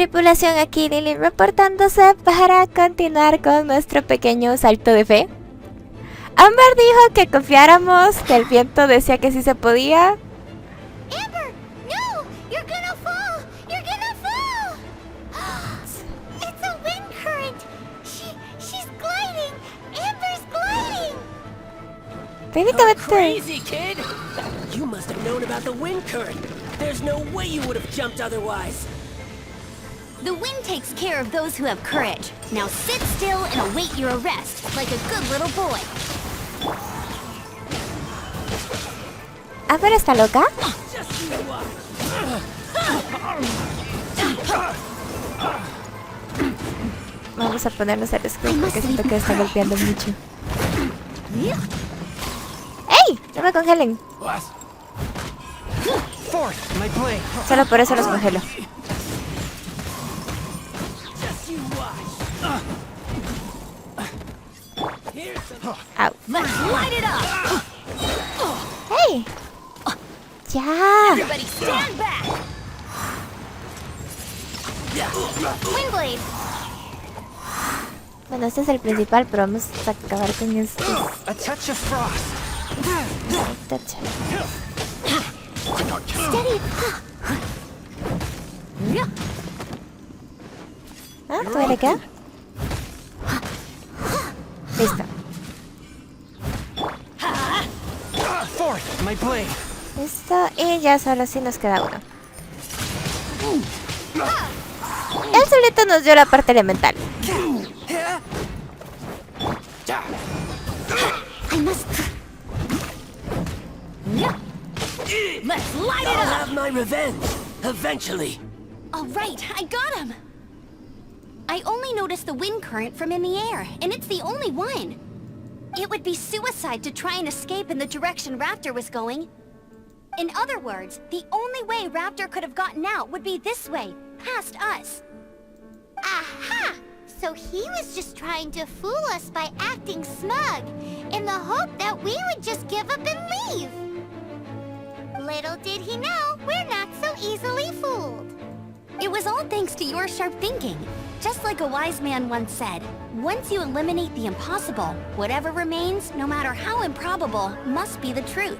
tripulación, aquí Lily reportándose para continuar con nuestro pequeño salto de fe. Amber dijo que confiáramos, que el viento decía que sí se podía. Amber, no! You're gonna fall! You're gonna fall! It's a wind current! She's gliding! Amber's gliding! Técnicamente... Crazy, kid! You must have known about the wind current. There's no way you would have jumped otherwise. The wind takes care of those who have courage. Now sit still and await your arrest, like a good little boy. ¿Amber está loca? Just you watch. Vamos a ponernos el screen porque siento que está golpeando mucho. ¡Ey! ¡No me congelen! Solo por eso los congelo. Au. ¡Hey! ¡Ya! Everybody stand back! Windblade! Bueno, este es el principal, pero vamos a acabar con estos. A touch of frost. Steady! Ah, ¿todavía le queda? Listo. Fourth, my blade. Listo, y ya solo sí nos queda uno. Él solito nos dio la parte elemental. I must... Let's light it I'll up! have my revenge. Eventually. All right, I got him! I only noticed the wind current from in the air, and it's the only one. It would be suicide to try and escape in the direction Raptor was going. In other words, the only way Raptor could have gotten out would be this way, past us. Aha! So he was just trying to fool us by acting smug, in the hope that we would just give up and leave. Little did he know, we're not so easily fooled. It was all thanks to your sharp thinking. Just like a wise man once said, once you eliminate the impossible, whatever remains, no matter how improbable, must be the truth.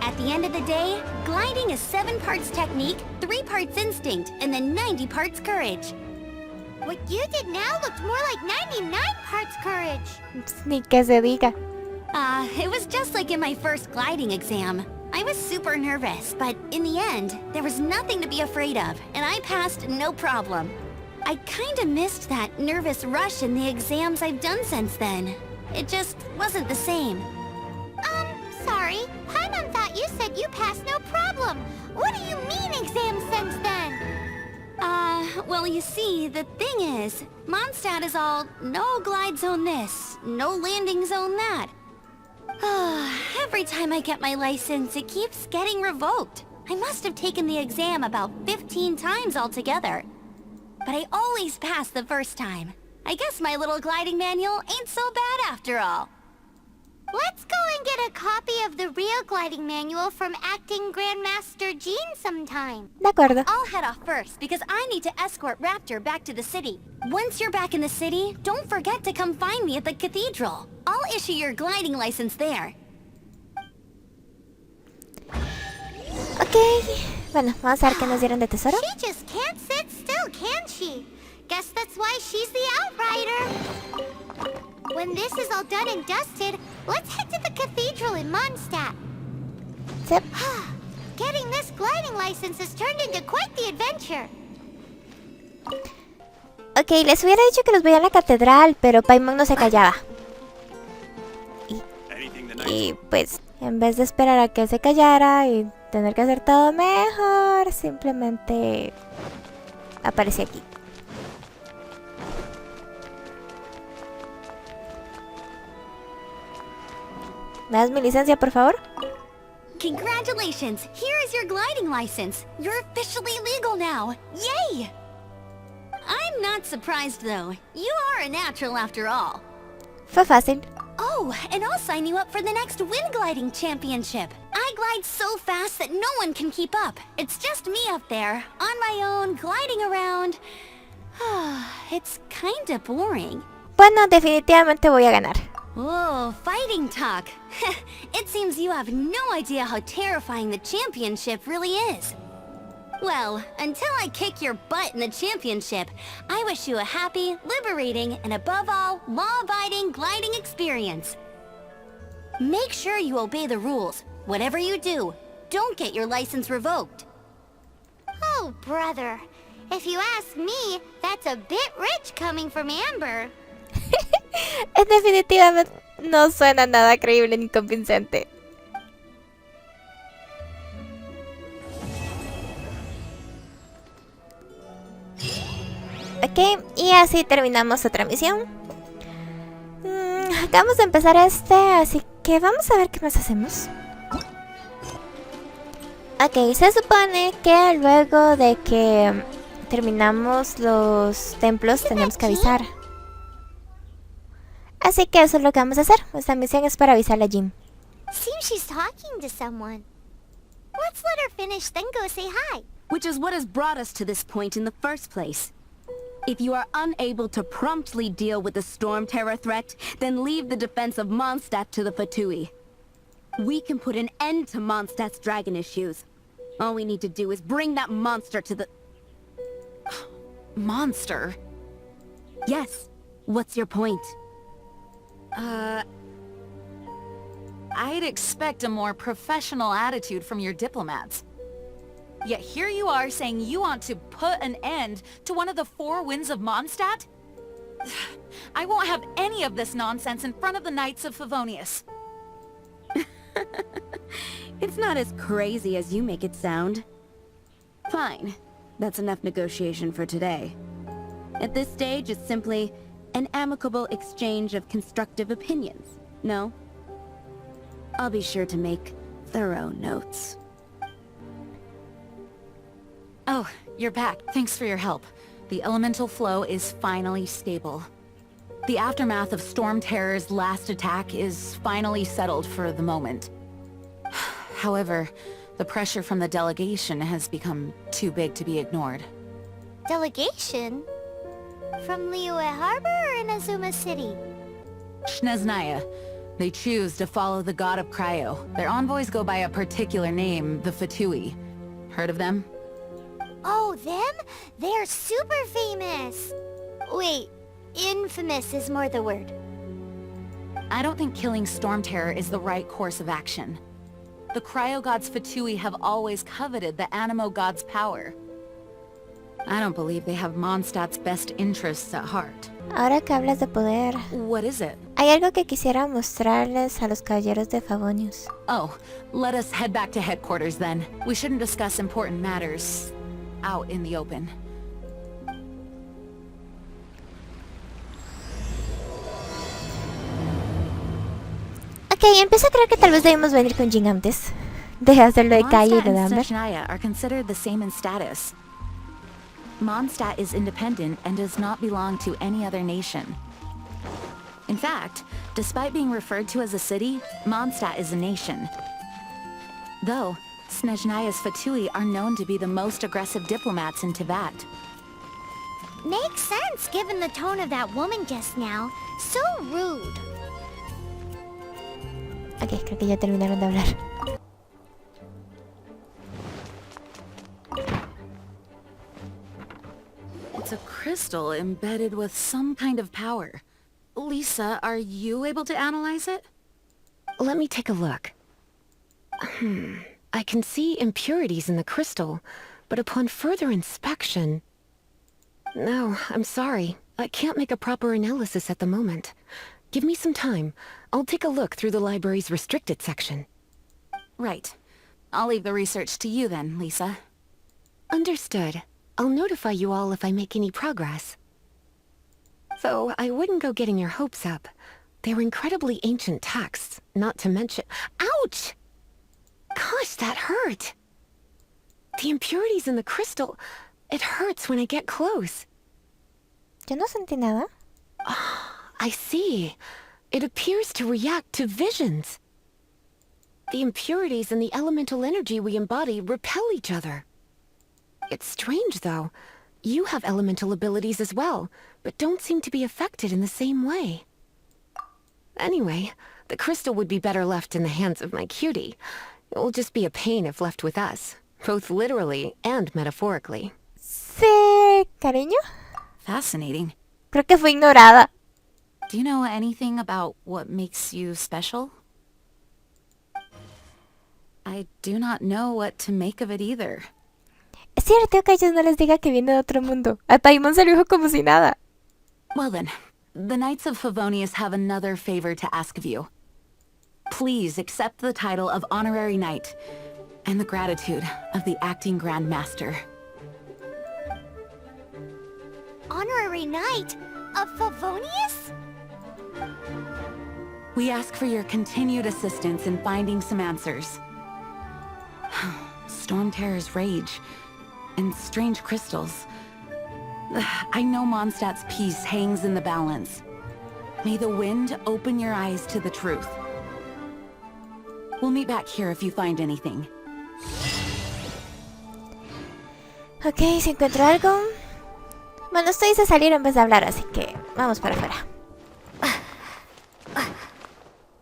At the end of the day, gliding is 7 parts technique, 3 parts instinct, and then 90 parts courage. What you did now looked more like 99 parts courage. Ni que se diga. It was just like in my first gliding exam. I was super nervous, but in the end, there was nothing to be afraid of, and I passed no problem. I kinda missed that nervous rush in the exams I've done since then. It just wasn't the same. Sorry. Paimon thought you said you passed no problem. What do you mean exams since then? Well, you see, the thing is, Mondstadt is all no glide zone this, no landing zone that. Every time I get my license, it keeps getting revoked. I must have taken the exam about 15 times altogether. But I always pass the first time. I guess my little gliding manual ain't so bad after all. Let's go and get a copy of the real gliding manual from Acting Grandmaster Jean sometime. De acuerdo. I'll head off first because I need to escort Raptor back to the city. Once you're back in the city, don't forget to come find me at the cathedral. I'll issue your gliding license there. Ok. Bueno, vamos a ver qué nos dieron de tesoro. She just can't sit still, can she? Guess that's why she's the outrider. When this is all done and dusted, let's head to the cathedral in Mondstadt. Yep. Getting this gliding license has turned into quite the adventure. Ok, les hubiera dicho que los veía en la catedral, pero Paimon no se callaba. Y pues, en vez de esperar a que se callara y tener que hacer todo mejor, simplemente aparecí aquí. ¿Me das mi licencia, por favor? Congratulations! Here is your gliding license. You're officially legal now. Yay! I'm not surprised though. You are a natural after all. Fue fácil. Oh, Oh, and I'll sign you up for the next wind gliding championship. I glide so fast that no one can keep up. It's just me up there, on my own, gliding around. It's kinda boring. Bueno, definitivamente voy a ganar. Oh, fighting talk. It seems you have no idea how terrifying the championship really is. Well, until I kick your butt in the championship, I wish you a happy, liberating, and above all, law-abiding gliding experience. Make sure you obey the rules. Whatever you do, don't get your license revoked. Oh, brother. If you ask me, that's a bit rich coming from Amber. Definitivamente no suena nada creíble ni convincente. Ok, y así terminamos otra misión. Acabamos de empezar así que vamos a ver qué más hacemos. Ok, se supone que luego de que terminamos los templos tenemos que avisar. Así que eso es lo que vamos a hacer. Esta misión es para avisarle a Jim. Seems she's talking to someone. Let's let her finish, then go say hi. Which is what has brought us to this point in the first place. If you are unable to promptly deal with the Stormterror threat, then leave the defense of Mondstadt to the Fatui. We can put an end to Mondstadt's dragon issues. All we need to do is bring that monster to the... Monster? Yes. What's your point? I'd expect a more professional attitude from your diplomats. Yet here you are saying you want to put an end to one of the four winds of Mondstadt? I won't have any of this nonsense in front of the Knights of Favonius. It's not as crazy as you make it sound. Fine. That's enough negotiation for today. At this stage, it's simply an amicable exchange of constructive opinions, no? I'll be sure to make thorough notes. Oh, you're back. Thanks for your help. The elemental flow is finally stable. The aftermath of Stormterror's last attack is finally settled for the moment. However, the pressure from the delegation has become too big to be ignored. Delegation? From Liyue Harbor or in Azuma City? Snezhnaya. They choose to follow the god of Cryo. Their envoys go by a particular name, the Fatui. Heard of them? Oh, them? They're super famous. Wait, infamous is more the word. I don't think killing Stormterror is the right course of action. The Cryo gods Fatui have always coveted the Animo god's power. I don't believe they have Mondstadt's best interests at heart. Ahora que hablas de poder, What is it? hay algo que quisiera mostrarles a los caballeros de Favonius. Oh, let us head back to headquarters then. We shouldn't discuss important matters out in the open. Ok, empiezo a creer que tal vez debimos venir con Jin antes de hacerlo de Calle y Mondstadt lo de and Amber. Snezhnaya are considered the same in status. Mondstadt is independent and does not belong to any other nation. In fact, despite being referred to as a city, Mondstadt is a nation. Though, Snezhnaya's Fatui are known to be the most aggressive diplomats in Teyvat. Makes sense given the tone of that woman just now. So rude. Ok, creo que ya terminaron de hablar. It's a crystal embedded with some kind of power. Lisa, are you able to analyze it? Let me take a look. I can see impurities in the crystal, but upon further inspection... No, I'm sorry. I can't make a proper analysis at the moment. Give me some time. I'll take a look through the library's restricted section. Right. I'll leave the research to you then, Lisa. Understood. I'll notify you all if I make any progress. Though, I wouldn't go getting your hopes up. They're incredibly ancient texts, not to mention... Ouch! Gosh, that hurt! The impurities in the crystal... It hurts when I get close. Yo no sentí nada. I see. It appears to react to visions. The impurities and the elemental energy we embody repel each other. It's strange, though. You have elemental abilities as well, but don't seem to be affected in the same way. Anyway, the crystal would be better left in the hands of my cutie. It will just be a pain if left with us, both literally and metaphorically. Sí, cariño. Fascinating. Creo que fue ignorada. Do you know anything about what makes you special? I do not know what to make of it either. Es cierto que a ellos no les diga que viene de otro mundo. A Paimon se lo dijo como si nada. Well then, the Knights of Favonius have another favor to ask of you. Please accept the title of Honorary Knight, and the gratitude of the Acting Grand Master. Honorary Knight of Favonius? We ask for your continued assistance in finding some answers. Stormterror's rage, and strange crystals. I know Mondstadt's peace hangs in the balance. May the wind open your eyes to the truth. We'll meet back here if you find anything. Ok, si encuentro algo... Bueno, esto dice salir en vez de hablar, así que vamos para afuera.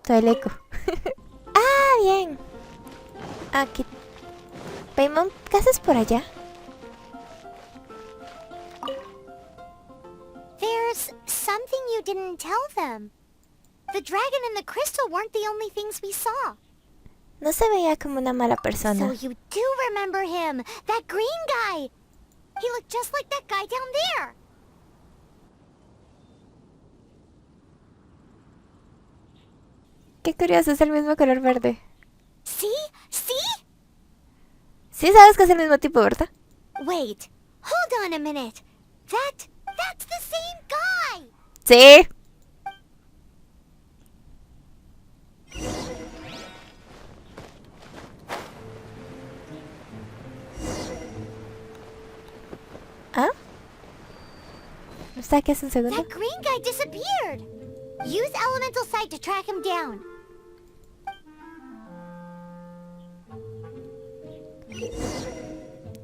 Todo el eco. Ah, bien. Aquí. Paimon, ¿qué haces por allá? There's something you didn't tell them. The dragon and the crystal weren't the only things we saw. No se veía como una mala persona. So you do remember him, that green guy. He looked just like that guy down there. Qué curioso, es el mismo color verde. See? See? Sí sabes que es el mismo tipo, ¿verdad? Wait, hold on a minute. That's the same guy. Sí. ¿Ah? ¿Está aquí hace un segundo? That green guy disappeared. Use elemental sight to track him down.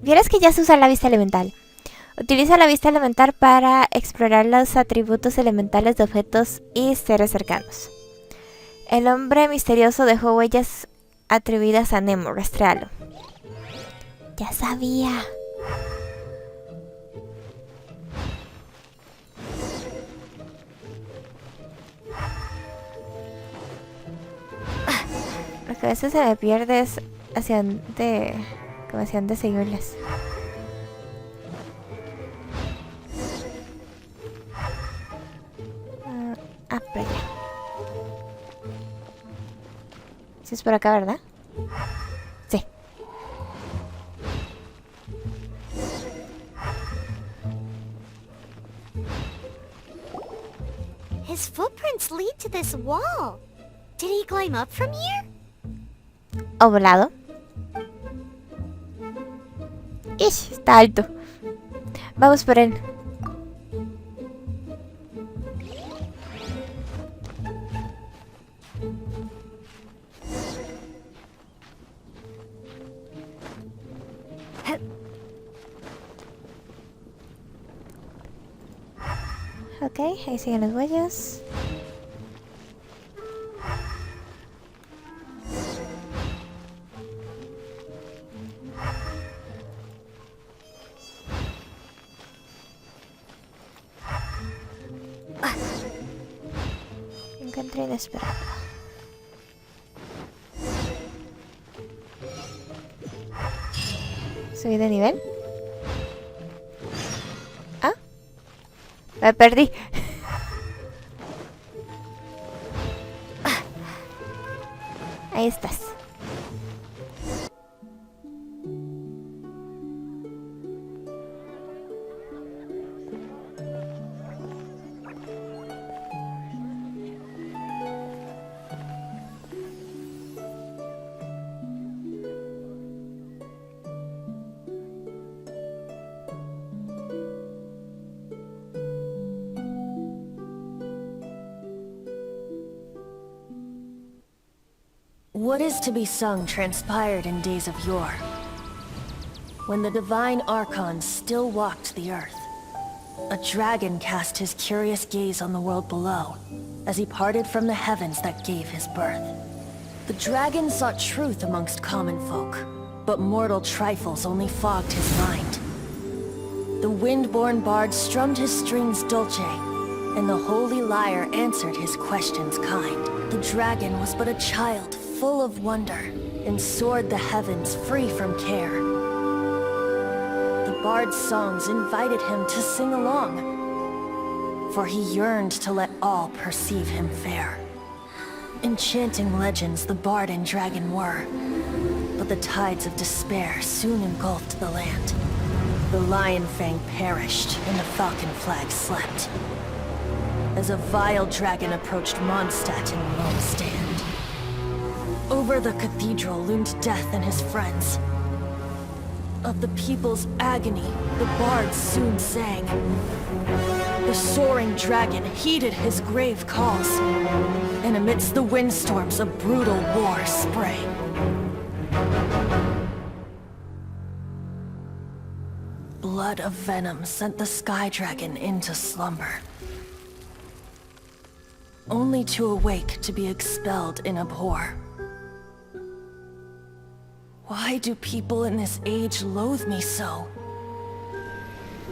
Vieras que ya se usa la vista elemental. Utiliza la vista elemental para explorar los atributos elementales de objetos y seres cercanos. El hombre misterioso dejó huellas atribuidas a Nemo, rastréalo. Ya sabía. Lo que a veces se me pierde es hacia dónde, como hacia dónde seguirles. Por allá. Si es por acá, ¿verdad? Sí. His footprints lead to this wall. Did he climb up from here? ¿O volado? ¡Ish! Está alto. Vamos por él. Ok, ahí siguen las huellas. Encontré inesperado. ¿Subí de nivel? ¿Ah? Me perdí. Ahí estás. What is to be sung transpired in days of yore, when the divine archons still walked the earth. A dragon cast his curious gaze on the world below, as he parted from the heavens that gave his birth. The dragon sought truth amongst common folk, but mortal trifles only fogged his mind. The wind-born bard strummed his strings dulce, and the holy lyre answered his questions kind. The dragon was but a child full of wonder, and soared the heavens free from care. The bard's songs invited him to sing along, for he yearned to let all perceive him fair. Enchanting legends the bard and dragon were, but the tides of despair soon engulfed the land. The lion fang perished, and the falcon flag slept, as a vile dragon approached Mondstadt in lone stand. Over the cathedral loomed death and his friends. Of the people's agony, the bards soon sang. The soaring dragon heeded his grave calls, and amidst the windstorms a brutal war sprang. Blood of venom sent the sky dragon into slumber, only to awake to be expelled in abhor. Why do people in this age loathe me so?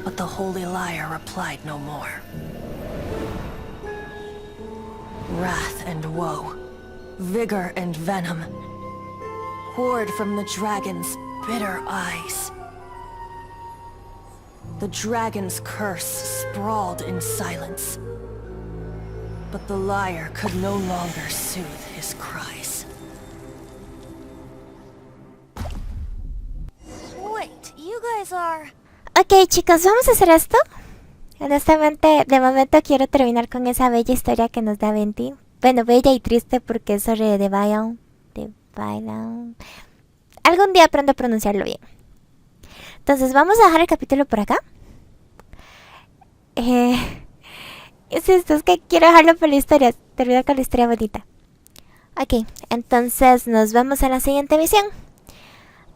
But the holy lyre replied no more. Wrath and woe, vigor and venom, poured from the dragon's bitter eyes. The dragon's curse sprawled in silence, but the lyre could no longer soothe his cries. Wait, you guys are... Ok, chicos, vamos a hacer esto. Honestamente, de momento quiero terminar con esa bella historia que nos da Venti. Bueno, bella y triste porque es sobre The Vion. Algún día aprendo a pronunciarlo bien. Entonces, vamos a dejar el capítulo por acá. Es esto, es que quiero dejarlo por la historia. Terminar con la historia bonita. Ok, entonces nos vemos en la siguiente misión.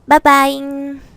Bye bye.